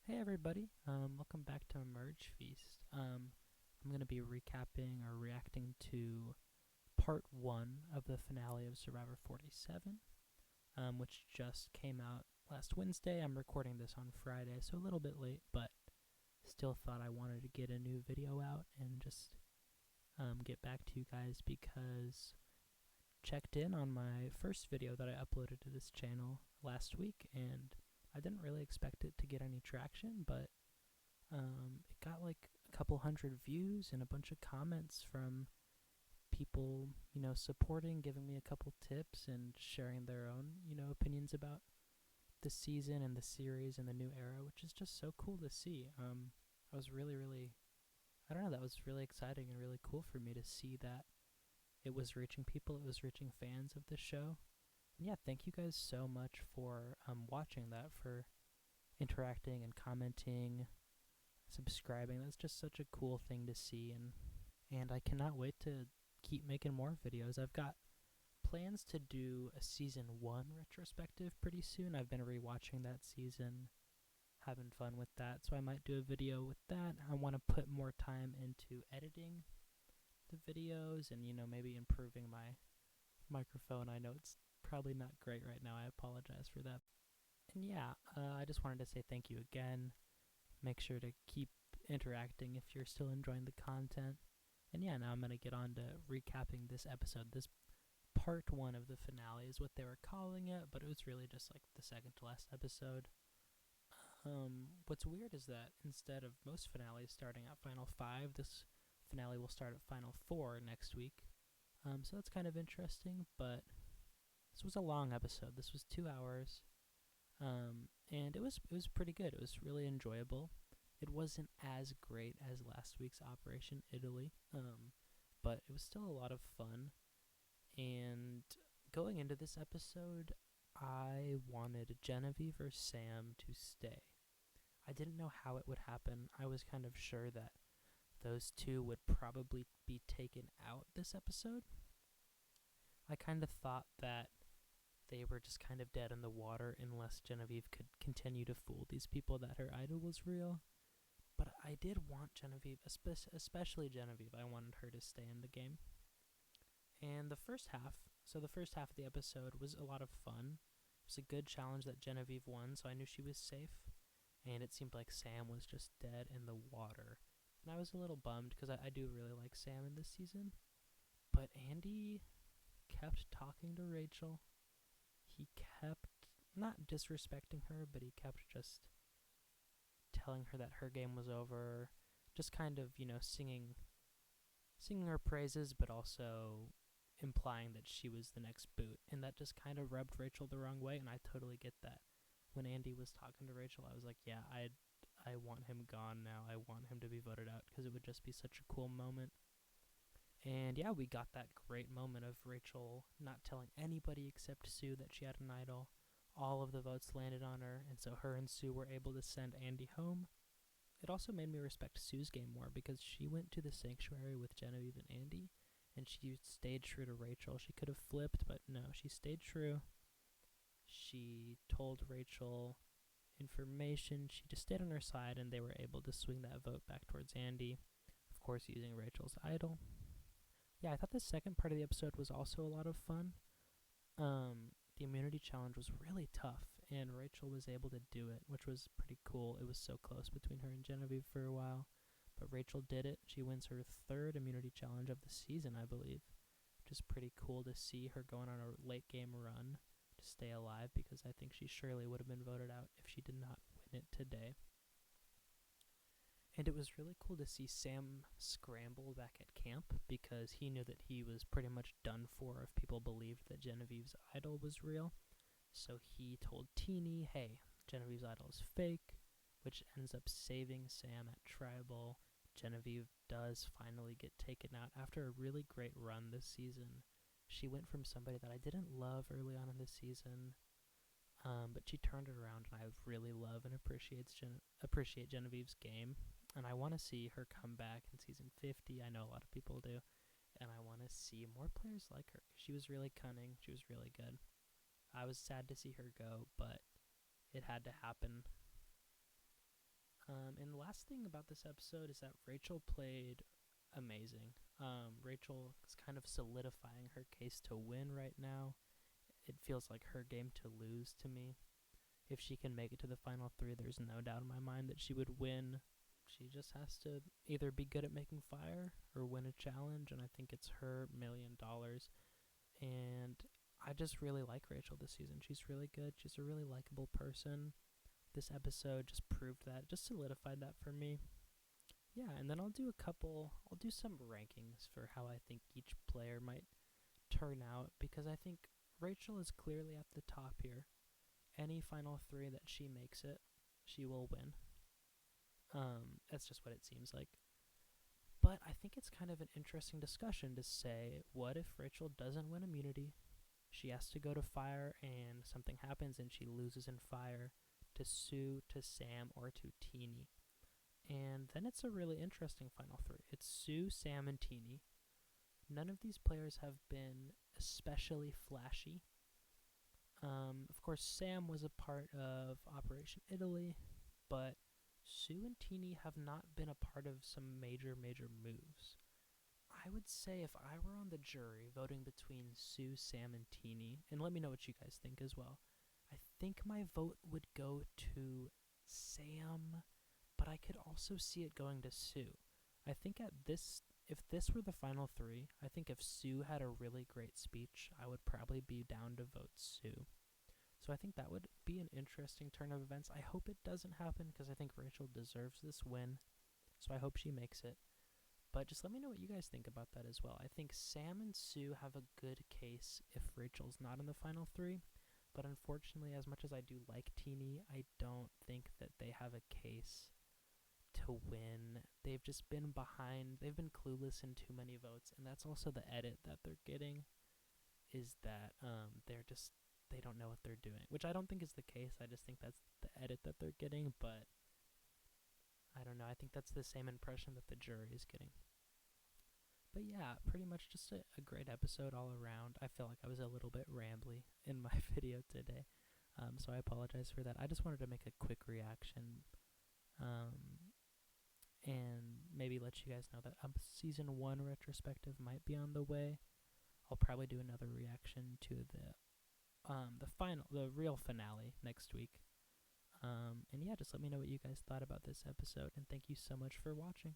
Hey everybody, welcome back to Merge Feast. I'm going to be recapping or reacting to part 1 of the finale of Survivor 47, which just came out last Wednesday. I'm recording this on Friday, so a little bit late, but still thought I wanted to get a new video out and just get back to you guys because I checked in on my first video that I uploaded to this channel last week, and I didn't really expect it to get any traction, but it got like a couple hundred views and a bunch of comments from people, supporting, giving me a couple tips, and sharing their own, opinions about the season and the series and the new era, which is just so cool to see. I was really, I don't know, that was really exciting and really cool for me to see that it was reaching people, it was reaching fans of the show. And yeah, thank you guys so much for watching that, for interacting and commenting, subscribing. That's just such a cool thing to see, and I cannot wait to keep making more videos. I've got plans to do a season 1 retrospective pretty soon. I've been rewatching that season, having fun with that, so I might do a video with that. I want to put more time into editing the videos and, maybe improving my microphone. I know it's probably not great right now. I apologize for that. And yeah, I just wanted to say thank you again. Make sure to keep interacting if you're still enjoying the content. And yeah, now I'm going to get on to recapping this episode. This part 1 of the finale is what they were calling it, but it was really just like the second to last episode. What's weird is that instead of most finales starting at Final 5, this finale will start at Final 4 next week. So that's kind of interesting, but this was a long episode. This was 2 hours. And it was pretty good. It was really enjoyable. It wasn't as great as last week's Operation Italy, but it was still a lot of fun. And going into this episode, I wanted Genevieve or Sam to stay. I didn't know how it would happen. I was kind of sure that those two would probably be taken out this episode. I kind of thought that they were just kind of dead in the water unless Genevieve could continue to fool these people that her idol was real. But I did want Genevieve, especially Genevieve, I wanted her to stay in the game. And the first half of the episode was a lot of fun. It was a good challenge that Genevieve won, so I knew she was safe. And it seemed like Sam was just dead in the water. And I was a little bummed because I do really like Sam in this season. But Andy kept talking to Rachel. He kept not disrespecting her, but he kept just telling her that her game was over, just kind of, singing her praises, but also implying that she was the next boot, and that just kind of rubbed Rachel the wrong way, and I totally get that. When Andy was talking to Rachel, I was like, yeah, I want him gone now. I want him to be voted out because it would just be such a cool moment. And yeah, we got that great moment of Rachel not telling anybody except Sue that she had an idol. All of the votes landed on her, and so her and Sue were able to send Andy home. It also made me respect Sue's game more because she went to the sanctuary with Genevieve and Andy, and she stayed true to Rachel. She could have flipped, but no, she stayed true. She told Rachel information. She just stayed on her side, and they were able to swing that vote back towards Andy, of course using Rachel's idol. Yeah, I thought the second part of the episode was also a lot of fun. The immunity challenge was really tough, and Rachel was able to do it, which was pretty cool. It was so close between her and Genevieve for a while, but Rachel did it. She wins her third immunity challenge of the season, I believe, which is pretty cool to see her going on a late game run to stay alive, because I think she surely would have been voted out if she did not win it today. And it was really cool to see Sam scramble back at camp because he knew that he was pretty much done for if people believed that Genevieve's idol was real. So he told Teeny, hey, Genevieve's idol is fake, which ends up saving Sam at Tribal. Genevieve does finally get taken out after a really great run this season. She went from somebody that I didn't love early on in the season, but she turned it around, and I really love and appreciate Genevieve's game. And I want to see her come back in season 50. I know a lot of people do. And I want to see more players like her. She was really cunning. She was really good. I was sad to see her go, but it had to happen. And the last thing about this episode is that Rachel played amazing. Rachel is kind of solidifying her case to win right now. It feels like her game to lose to me. If she can make it to the final three, there's no doubt in my mind that she would win. She just has to either be good at making fire or win a challenge, and I think it's her $1,000,000. And I just really like Rachel this season. She's really good. She's a really likable person. This episode just proved that, just solidified that for me. Yeah, and then I'll do some rankings for how I think each player might turn out, because I think Rachel is clearly at the top here. Any final three that she makes it, she will win. That's just what it seems like. But I think it's kind of an interesting discussion to say, what if Rachel doesn't win immunity? She has to go to fire and something happens and she loses in fire to Sue, to Sam, or to Teeny. And then it's a really interesting final three. It's Sue, Sam, and Teeny. None of these players have been especially flashy. Of course, Sam was a part of Operation Italy, but Sue and Teeny have not been a part of some major moves. I would say if I were on the jury voting between Sue, Sam, and Teeny, and let me know what you guys think as well, I think my vote would go to Sam, but I could also see it going to Sue. I think if this were the final three, I think if Sue had a really great speech, I would probably be down to vote Sue. So I think that would be an interesting turn of events. I hope it doesn't happen, because I think Rachel deserves this win, so I hope she makes it. But just let me know what you guys think about that as well. I think Sam and Sue have a good case if Rachel's not in the final three, but unfortunately, as much as I do like Teeny, I don't think that they have a case to win. They've just been behind. They've been clueless in too many votes, and that's also the edit that they're getting, is that they don't know what they're doing, which I don't think is the case. I just think that's the edit that they're getting, but I don't know. I think that's the same impression that the jury is getting. But yeah, pretty much just a great episode all around. I feel like I was a little bit rambly in my video today, so I apologize for that. I just wanted to make a quick reaction, and maybe let you guys know that season 1 retrospective might be on the way. I'll probably do another reaction to the real finale next week. And yeah, just let me know what you guys thought about this episode, and thank you so much for watching.